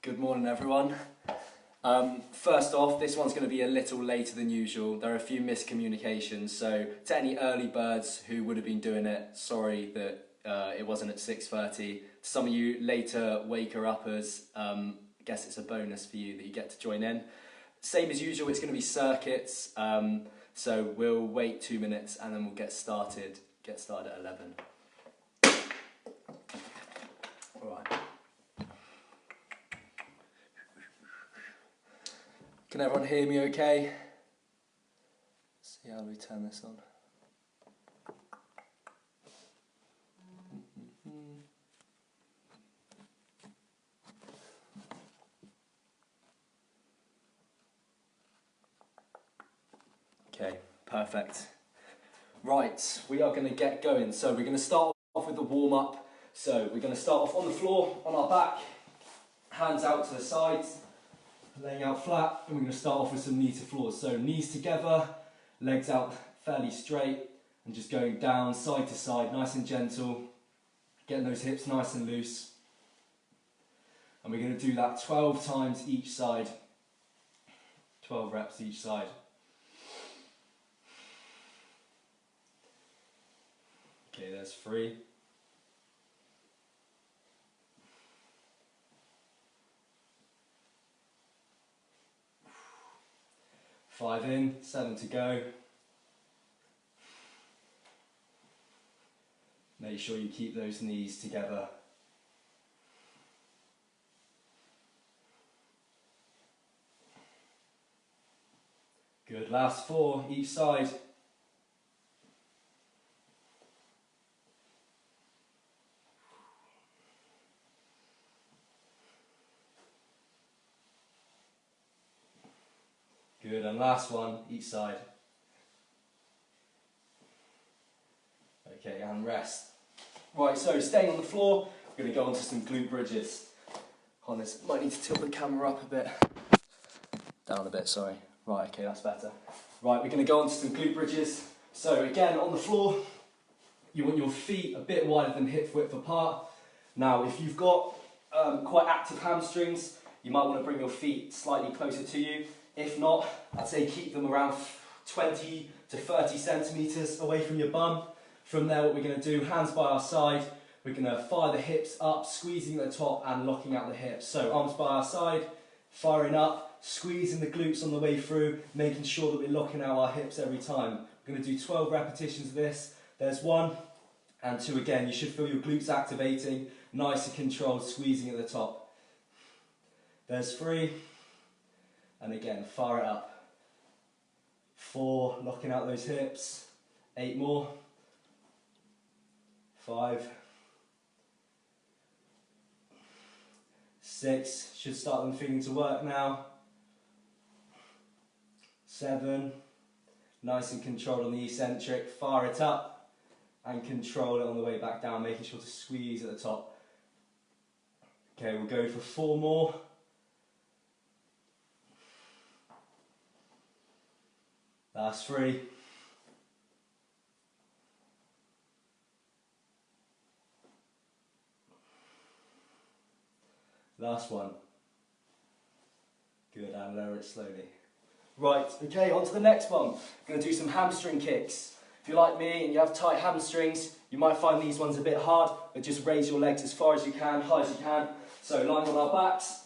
Good morning, everyone. First off, this one's going to be a little later than usual. There are a few miscommunications, so to any early birds who would have been doing it, sorry that it wasn't at 6:30. To some of you later waker-uppers, I guess it's a bonus for you that you get to join in. Same as usual, it's going to be circuits, so we'll wait 2 minutes and then we'll get started. Get started at 11. All right. Can everyone hear me okay? Let's see how we turn this on. Okay, perfect. Right, we are going to get going. So we're going to start off with the warm-up. So we're going to start off on the floor, on our back, hands out to the sides, laying out flat, and we're going to start off with some knee to floors. So knees together, legs out fairly straight, and just going down side to side, nice and gentle, getting those hips nice and loose. And we're going to do that 12 times each side, 12 reps each side. Okay, there's 3. 5 in, 7 to go. Make sure you keep those knees together. Good, last 4 each side. Good, and last one each side. Okay, and rest. Right, so staying on the floor, we're going to go on to some glute bridges. On this, might need to tilt the camera up a bit. Down a bit, sorry. Right, okay, that's better. Right, we're going to go on to some glute bridges. So again, on the floor, you want your feet a bit wider than hip width apart. Now, if you've got quite active hamstrings, you might want to bring your feet slightly closer to you. If not, I'd say keep them around 20 to 30 centimetres away from your bum. From there, what we're going to do, hands by our side, we're going to fire the hips up, squeezing at the top and locking out the hips. So arms by our side, firing up, squeezing the glutes on the way through, making sure that we're locking out our hips every time. We're going to do 12 repetitions of this. There's 1 and 2 again. You should feel your glutes activating, nice and controlled, squeezing at the top. There's 3. And again, fire it up. 4, locking out those hips. 8 more. 5. 6, should start them feeling to work now. 7, nice and controlled on the eccentric. Fire it up and control it on the way back down, making sure to squeeze at the top. Okay, we'll go for 4 more. Last 3. Last 1. Good, and lower it slowly. Right, okay, on to the next one. We're going to do some hamstring kicks. If you're like me and you have tight hamstrings, you might find these ones a bit hard, but just raise your legs as far as you can, high as you can. So lying on our backs,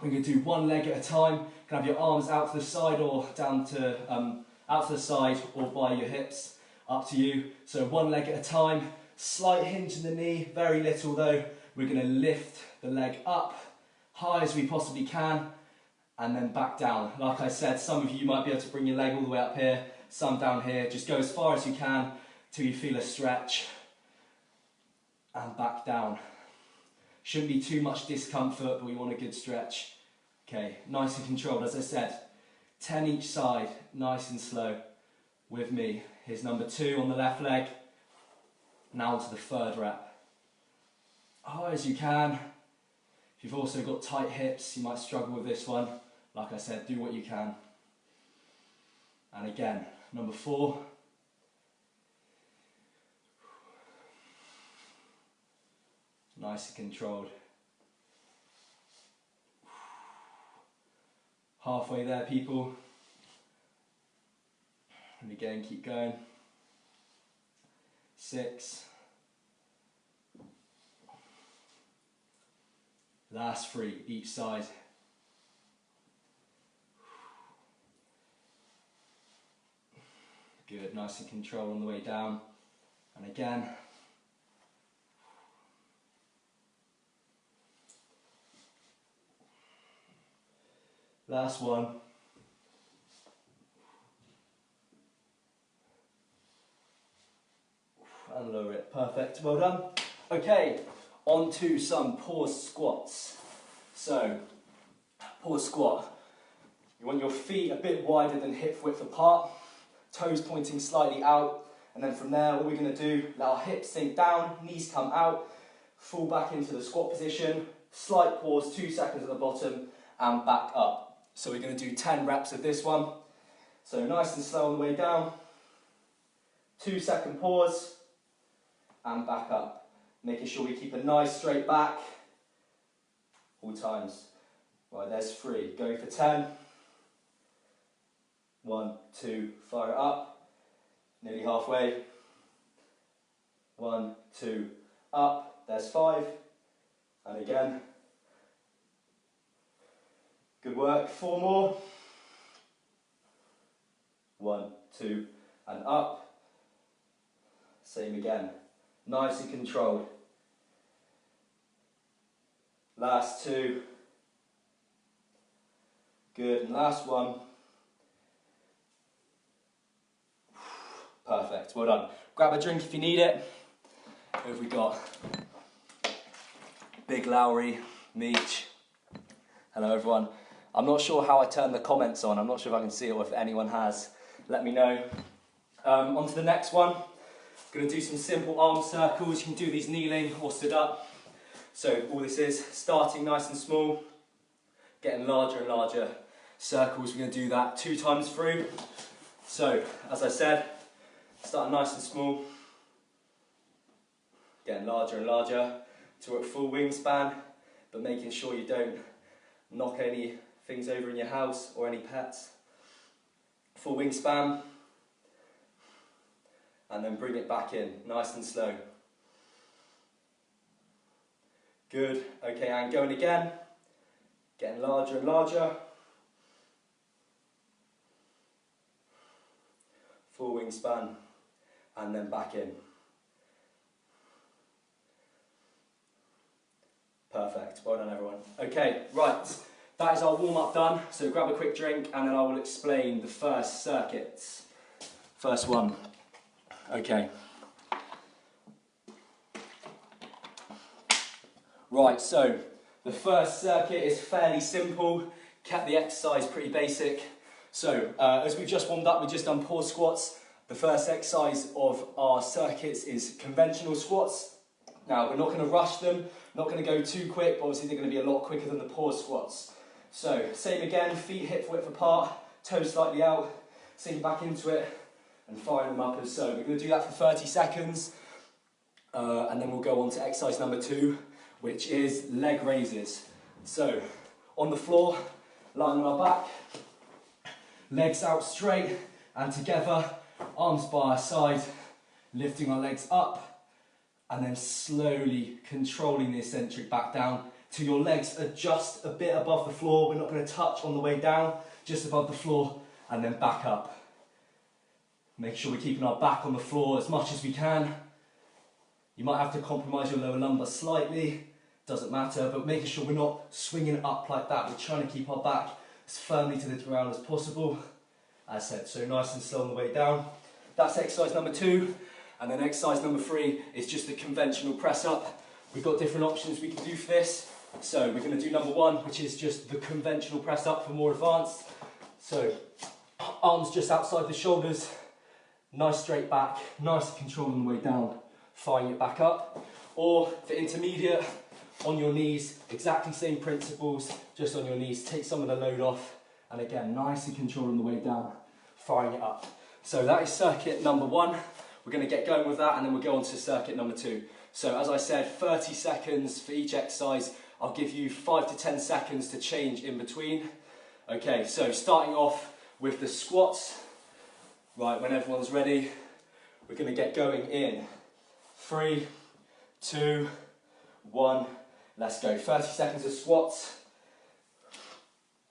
we're going to do 1 leg at a time. You can have your arms out to the side or down to out to the side or by your hips, up to you. So 1 leg at a time, slight hinge in the knee, very little though. We're going to lift the leg up, high as we possibly can, and then back down. Like I said, some of you might be able to bring your leg all the way up here, some down here. Just go as far as you can till you feel a stretch, and back down. Shouldn't be too much discomfort, but we want a good stretch. Okay, nice and controlled, as I said. 10 each side, nice and slow with me. Here's number 2 on the left leg. Now to the 3rd rep. High as you can. If you've also got tight hips, you might struggle with this one. Like I said, do what you can. And again, number 4. Nice and controlled. Halfway there, people. And again, keep going. 6. Last 3, each side. Good, nice and controlled on the way down. And again. Last one. And lower it. Perfect. Well done. Okay, on to some pause squats. So, pause squat. You want your feet a bit wider than hip width apart, toes pointing slightly out, and then from there, what we're going to do, let our hips sink down, knees come out, fall back into the squat position, slight pause, 2 seconds at the bottom, and back up. So we're going to do 10 reps of this one. So nice and slow on the way down, 2-second pause, and back up. Making sure we keep a nice straight back all times. Right, there's 3. Going for 10. 1, 2, fire it up. Nearly halfway. 1, 2, up. There's 5. And again. Good work. 4 more. 1, 2, and up. Same again. Nice and controlled. Last 2. Good, and last one. Perfect, well done. Grab a drink if you need it. Who have we got? Big Lowry, Meech. Hello everyone. I'm not sure how I turn the comments on. I'm not sure if I can see it or if anyone has. Let me know. On to the next one. Going to do some simple arm circles. You can do these kneeling or stood up. So all this is starting nice and small, getting larger and larger circles. We're going to do that 2 times through. So as I said, starting nice and small, getting larger and larger to a full wingspan, but making sure you don't knock any things over in your house or any pets. Full wingspan. And then bring it back in, nice and slow. Good, okay, and going again. Getting larger and larger. Full wingspan, and then back in. Perfect, well done everyone. Okay, right, that is our warm-up done. So grab a quick drink and then I will explain the first circuits. First one. Okay. Right, so the first circuit is fairly simple, kept the exercise pretty basic. So as we've just warmed up, we've just done pause squats. The first exercise of our circuits is conventional squats. Now we're not going to rush them, not going to go too quick, but obviously they're going to be a lot quicker than the pause squats. So same again, feet hip width apart, toes slightly out, sink back into it, and firing them up as so. We're going to do that for 30 seconds, and then we'll go on to exercise number 2, which is leg raises. So, on the floor, lying on our back, legs out straight, and together, arms by our side, lifting our legs up, and then slowly controlling the eccentric back down till your legs are just a bit above the floor. We're not going to touch on the way down, just above the floor, and then back up. Make sure we're keeping our back on the floor as much as we can. You might have to compromise your lower lumbar slightly, doesn't matter, but making sure we're not swinging up like that. We're trying to keep our back as firmly to the ground as possible. As I said, so nice and slow on the way down. That's exercise number 2. And then exercise number 3 is just the conventional press up. We've got different options we can do for this. So we're going to do number 1, which is just the conventional press up for more advanced. So arms just outside the shoulders. Nice straight back, nice control on the way down, firing it back up. Or for intermediate, on your knees, exactly same principles, just on your knees, take some of the load off, and again, nice and control on the way down, firing it up. So that is circuit number 1. We're going to get going with that, and then we'll go on to circuit number 2. So as I said, 30 seconds for each exercise. I'll give you 5 to 10 seconds to change in between. Okay, so starting off with the squats. Right, when everyone's ready, we're going to get going in 3, 2, 1, let's go. 30 seconds of squats.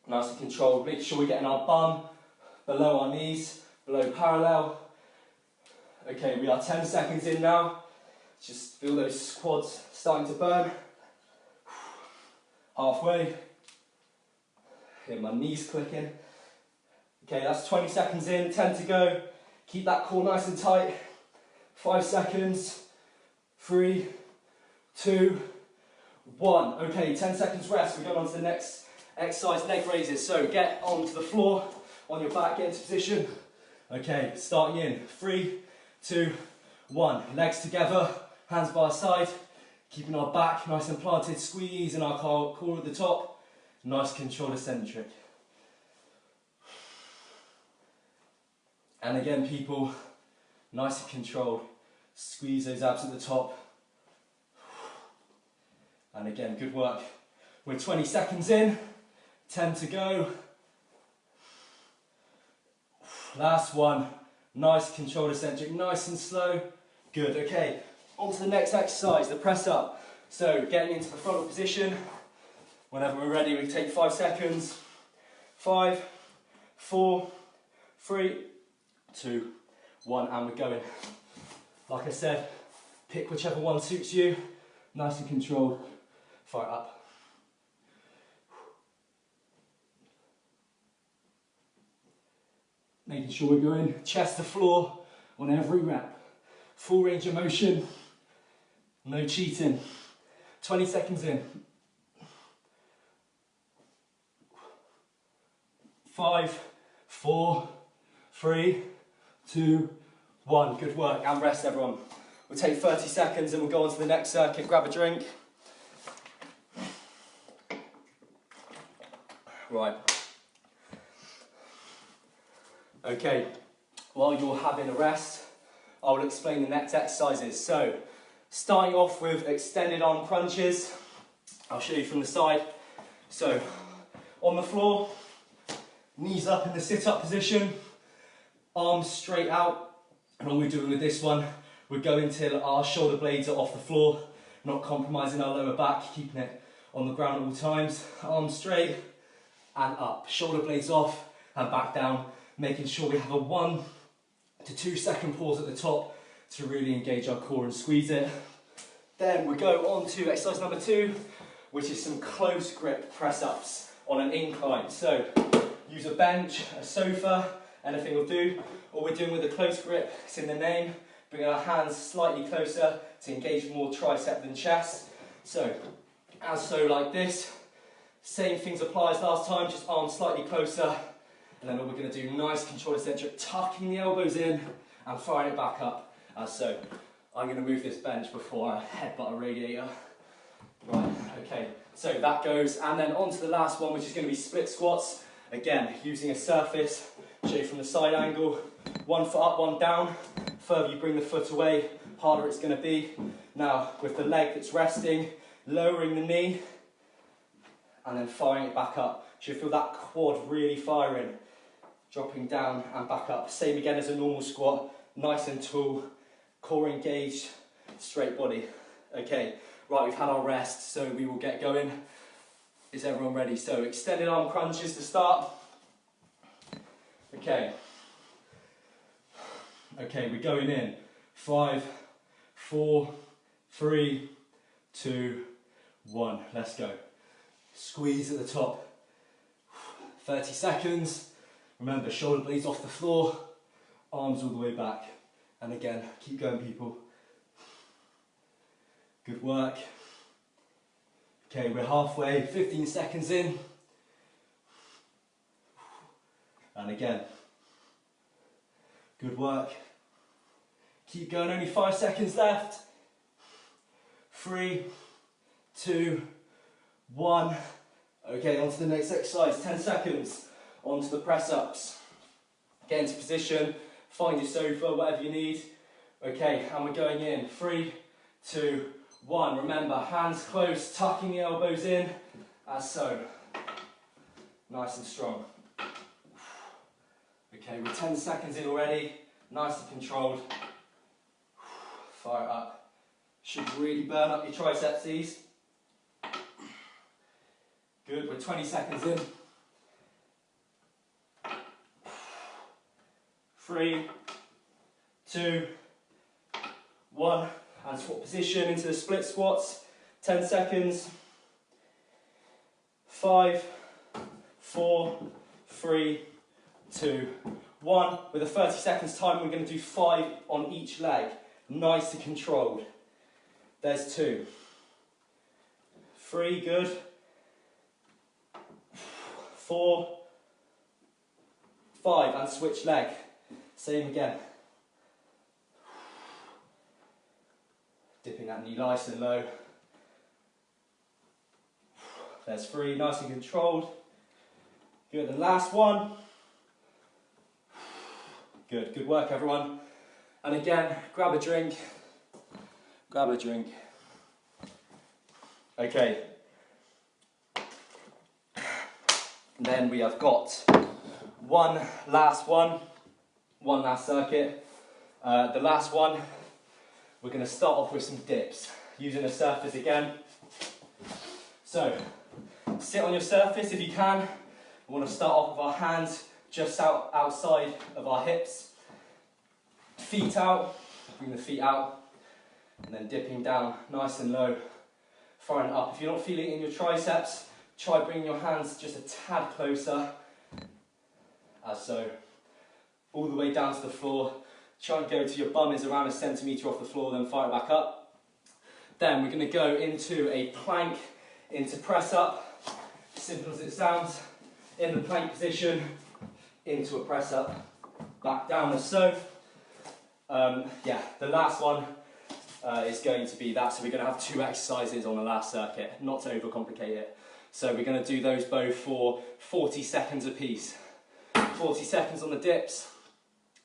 Nice and controlled. Make sure we're getting our bum below our knees, below parallel. Okay, we are 10 seconds in now. Just feel those quads starting to burn. Halfway. Hear my knees clicking. Okay, that's 20 seconds in, 10 to go. Keep that core nice and tight. 5 seconds. 3, 2, 1. Okay, 10 seconds rest. We're going on to the next exercise, leg raises. So get onto the floor, on your back, get into position. Okay, starting in 3, 2, 1. Legs together, hands by our side. Keeping our back nice and planted, squeezing our core at the top. Nice controlled eccentric. And again, people, nice and controlled. Squeeze those abs at the top. And again, good work. We're 20 seconds in, 10 to go. Last one. Nice controlled eccentric, nice and slow. Good, okay. On to the next exercise, the press up. So getting into the frontal position. Whenever we're ready, we take 5 seconds. 5, 4, 3, 2, 1, and we're going. Like I said, pick whichever one suits you. Nice and controlled. Fire up. Making sure we're going chest to floor on every rep. Full range of motion. No cheating. 20 seconds in. 5, 4, 3, 2, 1. Good work, and rest everyone. We'll take 30 seconds and we'll go on to the next circuit. Grab a drink. Right. Okay, while you're having a rest, I will explain the next exercises. So, starting off with extended arm crunches. I'll show you from the side. So, on the floor, knees up in the sit-up position, arms straight out. And all we're doing with this one, we're going till our shoulder blades are off the floor, not compromising our lower back, keeping it on the ground at all times. Arms straight and up, shoulder blades off and back down, making sure we have a 1 to 2 second pause at the top to really engage our core and squeeze it. Then we go on to exercise number 2, which is some close grip press-ups on an incline. So use a bench, a sofa, anything will do. All we're doing with a close grip, it's in the name, bringing our hands slightly closer to engage more tricep than chest. So, as so like this. Same things apply as last time, just arms slightly closer. And then what we're going to do, nice controlled eccentric, tucking the elbows in and firing it back up, as so. I'm going to move this bench before I headbutt a radiator. Right, okay, so that goes, and then on to the last one, which is going to be split squats. Again, using a surface, show you from the side angle, 1 foot up, 1 down. Further you bring the foot away, harder it's going to be. Now, with the leg that's resting, lowering the knee, and then firing it back up. So you feel that quad really firing, dropping down and back up. Same again as a normal squat, nice and tall, core engaged, straight body. Okay, right, we've had our rest, so we will get going. Is everyone ready? So extended arm crunches to start. Okay. Okay, we're going in. 5, 4, 3, 2, 1. Let's go. Squeeze at the top. 30 seconds. Remember, shoulder blades off the floor, arms all the way back. And again, keep going, people. Good work. Okay, we're halfway, 15 seconds in. And again. Good work. Keep going, only 5 seconds left. 3, 2, 1. Okay, on to the next exercise, 10 seconds. On to the press-ups. Get into position, find your sofa, whatever you need. Okay, and we're going in. 3, 2, 1. Remember, hands close, tucking the elbows in, as so. Nice and strong. Okay, we're 10 seconds in already, nice and controlled. Fire it up. Should really burn up your triceps, these. Good, we're 20 seconds in. 3, 2, 1, and swap position into the split squats. 10 seconds. 5, 4, 3, 2, 1. With a 30 seconds time, we're going to do 5 on each leg. Nice and controlled. There's 2. 3, good. 4, 5, and switch leg. Same again. Dipping that knee nice and low. There's 3, nice and controlled. Good, and last one. Good, good work everyone. And again, grab a drink. Grab a drink. Okay. And then we have got one last circuit. The last one, we're going to start off with some dips, using the surface again. So, sit on your surface if you can. We want to start off with our hands just outside of our hips. Feet out, bring the feet out, and then dipping down nice and low, firing up. If you're not feeling it in your triceps, try bringing your hands just a tad closer, as so. All the way down to the floor. Try and go to your bum is around 1 centimetre off the floor, then fire it back up. Then we're going to go into a plank, into press up. Simple as it sounds. In the plank position, into a press up, back down as so. Yeah, the last one is going to be that. So we're going to have 2 exercises on the last circuit, not to overcomplicate it. So we're going to do those both for 40 seconds apiece. 40 seconds on the dips,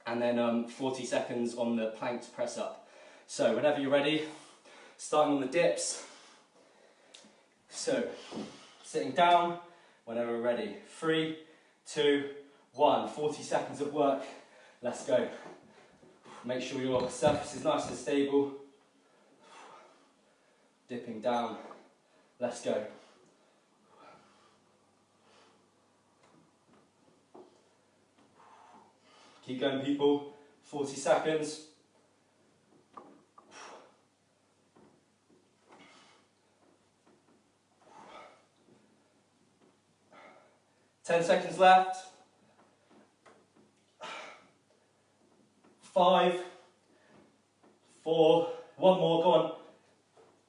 and then 40 seconds on the planks press up. So whenever you're ready, starting on the dips. So sitting down, whenever we're ready. 3, 2, 1. 40 seconds of work. Let's go. Make sure your surface is nice and stable. Dipping down. Let's go. Keep going, people. 40 seconds. Ten seconds left. 5, 4, one more, go on.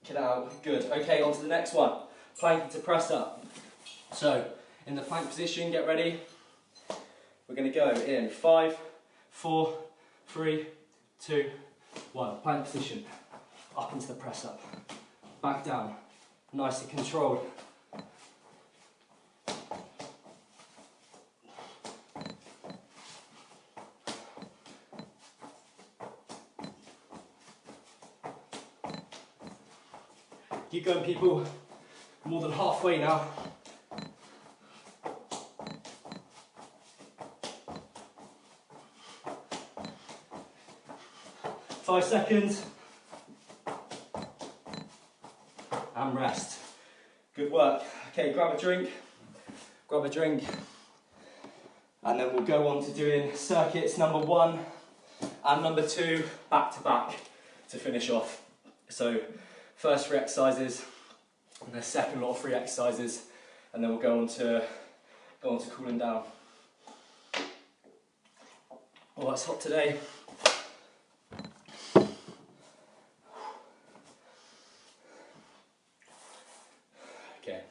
Get out, good. Okay, on to the next one. Plank to press up. So, in the plank position, get ready. We're going to go in 5, 4, 3, 2, 1. Plank position. Up into the press up. Back down. Nice and controlled. Keep going, people. More than halfway now. Five seconds. And rest. Good work. Okay, grab a drink. Grab a drink. And then we'll go on to doing circuits number 1 and number 2 back to back to finish off. So, first 3 exercises, and the second lot of 3 exercises, and then we'll go on to cooling down. Oh, it's hot today. Okay,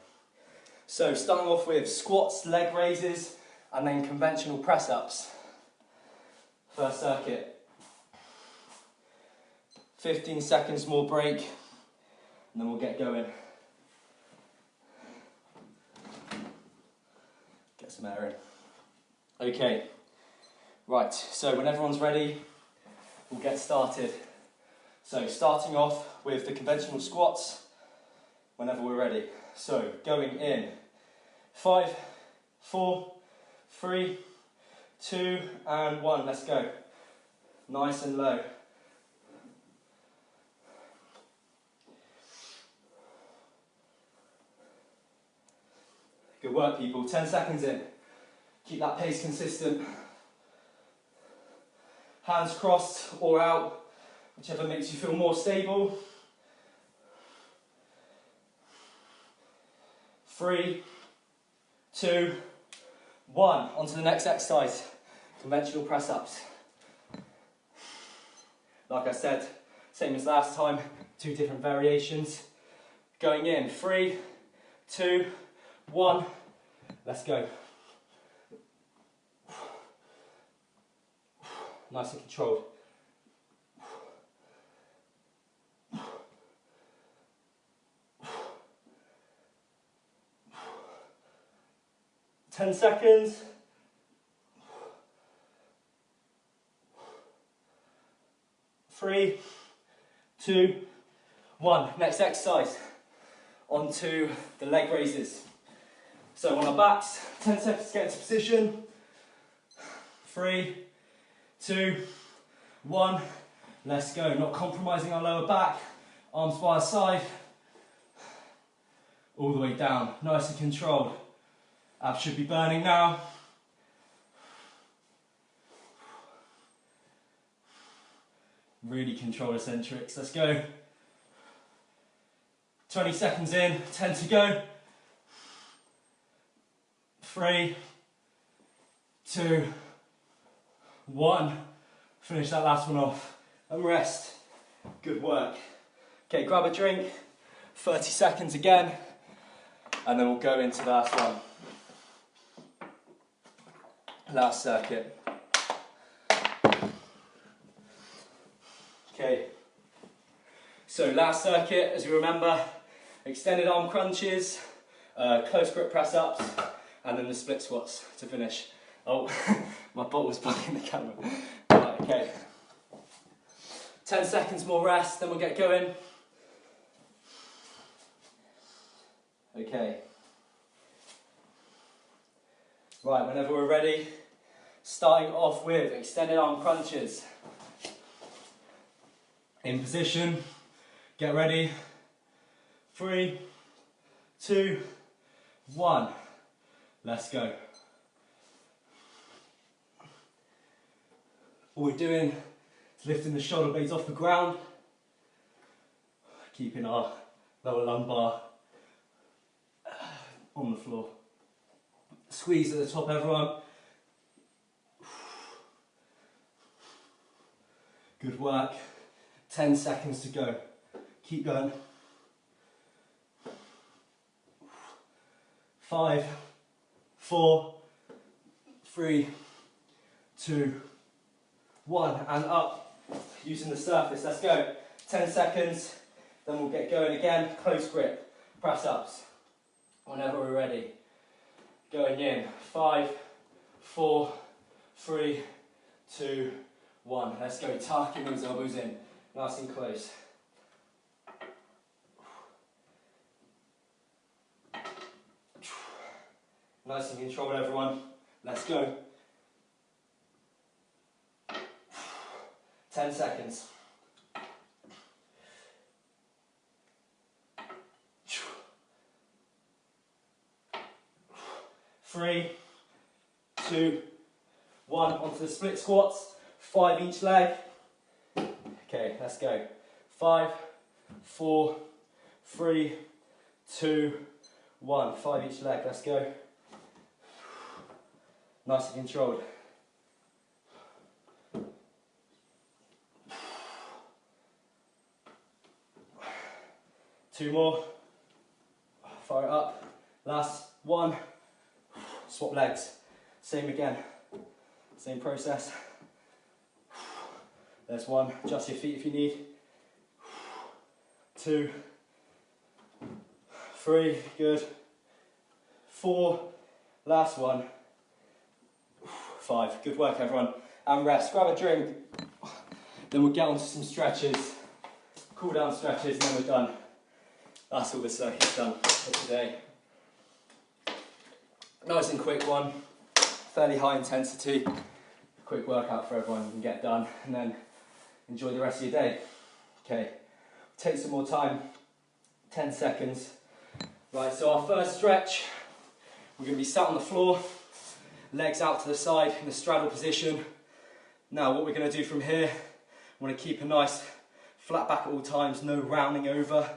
so starting off with squats, leg raises, and then conventional press-ups. First circuit. 15 seconds more break, and then we'll get going. Get some air in. Okay, right, so when everyone's ready, we'll get started. So starting off with the conventional squats, whenever we're ready. So going in, 5, 4, 3, 2, and 1. Let's go. Nice and low. Good work, people. 10 seconds in. Keep that pace consistent. Hands crossed or out, whichever makes you feel more stable. 3, 2, 1. On to the next exercise. Conventional press-ups. Like I said, same as last time, 2 different variations. Going in, 3, 2, 1. Let's go. Nice and controlled. 10 seconds. 3, 2, 1. Next exercise. On to the leg raises. So on our backs, 10 seconds to get into position. 3, 2, 1. Let's go. Not compromising our lower back. Arms by our side. All the way down. Nice and controlled. Abs should be burning now. Really control eccentrics. Let's go. 20 seconds in. 10 to go. 3, 2, 1. Finish that last one off and rest. Good work. Okay, grab a drink. 30 seconds again, and then we'll go into the last one. Last circuit. Okay. So last circuit, as you remember, extended arm crunches, close grip press ups, and then the split squats to finish. Oh, my bottle's blocking the camera. Right, okay. 10 seconds more rest, then we'll get going. Okay. Right, whenever we're ready, starting off with extended arm crunches. In position, get ready. 3, 2, 1. Let's go. All we're doing is lifting the shoulder blades off the ground, keeping our lower lumbar on the floor. Squeeze at the top, everyone. Good work. 10 seconds to go. Keep going. 5, 4, 3, 2, 1, and up. Using the surface. Let's go. 10 seconds. Then we'll get going again. Close grip. Press ups. Whenever we're ready. Going in. 5, 4, 3, 2, 1. Let's go. Tucking those elbows in. Nice and close. Nice and controlled, everyone. Let's go. 10 seconds. 3, 2, 1. Onto the split squats. 5 each leg. Okay, let's go. 5, 4, 3, 2, 1. 5 each leg. Let's go. Nice and controlled. Two more. Fire it up. Last one. Swap legs. Same again. Same process. There's one. Adjust your feet if you need. 2, 3. Good. 4. Last one. 5. Good work, everyone. And rest. Grab a drink. Then we'll get on to some stretches. Cool down stretches, and then we're done. That's all the circuit's done for today. Nice and quick one, fairly high intensity. Quick workout for everyone, you can get done and then enjoy the rest of your day. Okay, take some more time, 10 seconds. Right, so our first stretch, we're going to be sat on the floor, legs out to the side in the straddle position. Now what we're going to do from here, we want to keep a nice flat back at all times, no rounding over.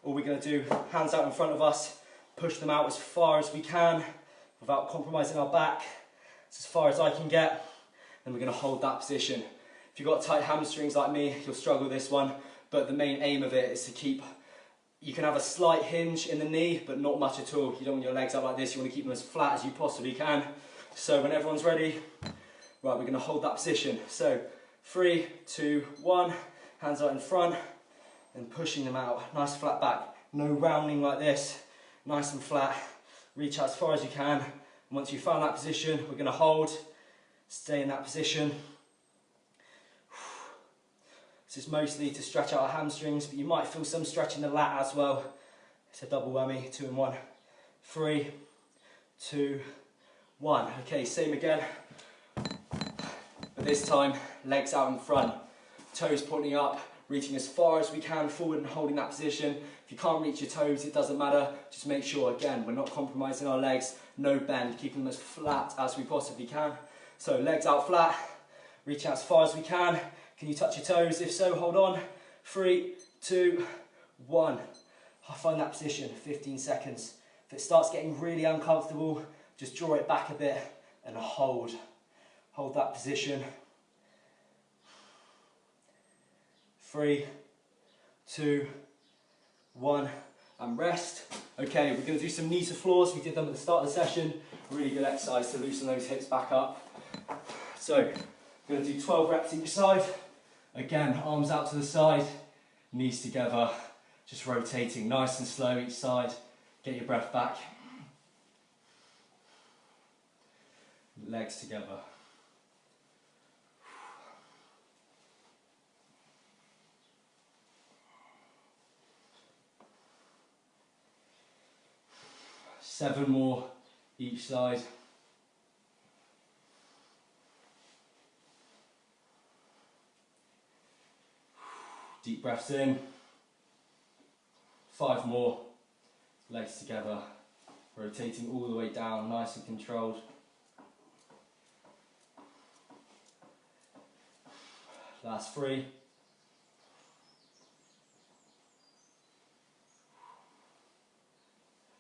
All we're going to do, hands out in front of us, push them out as far as we can without compromising our back. It's as far as I can get. Then we're going to hold that position. If you've got tight hamstrings like me, you'll struggle with this one, but the main aim of it is to keep, you can have a slight hinge in the knee, but not much at all. You don't want your legs up like this, you want to keep them as flat as you possibly can. So when everyone's ready, right, we're going to hold that position. So 3, 2, 1, hands out in front, and pushing them out. Nice flat back, no rounding like this, nice and flat. Reach out as far as you can. And once you've found that position, we're going to hold, stay in that position. This is mostly to stretch out our hamstrings, but you might feel some stretch in the lat as well. It's a double whammy, 2 in 1. 3, 2, 1. Okay, same again. But this time, legs out in front, toes pointing up, reaching as far as we can forward and holding that position. If you can't reach your toes, it doesn't matter. Just make sure, again, we're not compromising our legs, no bend, keeping them as flat as we possibly can. So legs out flat, reach out as far as we can. Can you touch your toes? If so, hold on. 3, 2, 1. I'll find that position, 15 seconds. If it starts getting really uncomfortable, just draw it back a bit and hold. Hold that position. 3, 2, 1, and rest. Okay, we're going to do some knee to floors. We did them at the start of the session. Really good exercise to loosen those hips back up. So, we're going to do 12 reps each side. Again, arms out to the side, knees together, just rotating nice and slow each side. Get your breath back. Legs together. Seven more each side. Deep breaths in. 5 more. Legs together. Rotating all the way down, nice and controlled. Last 3.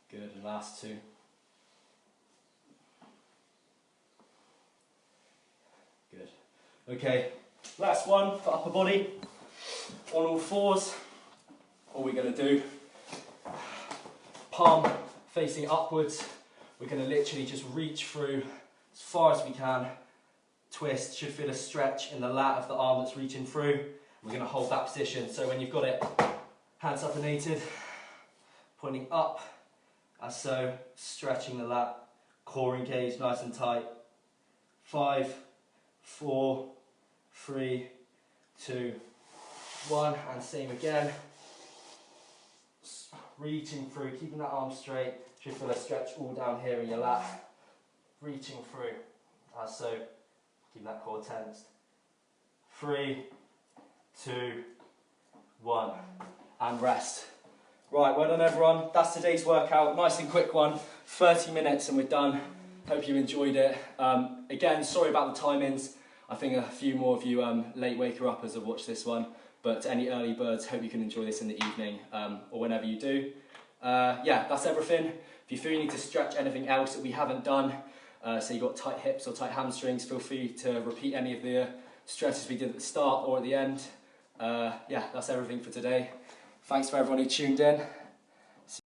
Good, and last 2. Good. Okay, last one for upper body. On all fours, all we're going to do, palm facing upwards, we're going to literally just reach through as far as we can, twist, should feel a stretch in the lat of the arm that's reaching through. We're going to hold that position, so when you've got it, hands supinated, pointing up, as so, stretching the lat, core engaged nice and tight. 5, 4, 3, 2, 1, and same again. Reaching through, keeping that arm straight. Should feel a stretch all down here in your lat. Reaching through, as so. Keep that core tensed. 3, 2, 1, and rest. Right, well done everyone. That's today's workout. Nice and quick one. 30 minutes and we're done. Hope you enjoyed it. Again, sorry about the timings. I think a few more of you late waker-uppers have watched this one. But any early birds, hope you can enjoy this in the evening or whenever you do. Yeah, that's everything. If you feel you need to stretch anything else that we haven't done, so you've got tight hips or tight hamstrings, feel free to repeat any of the stretches we did at the start or at the end. Yeah, that's everything for today. Thanks for everyone who tuned in.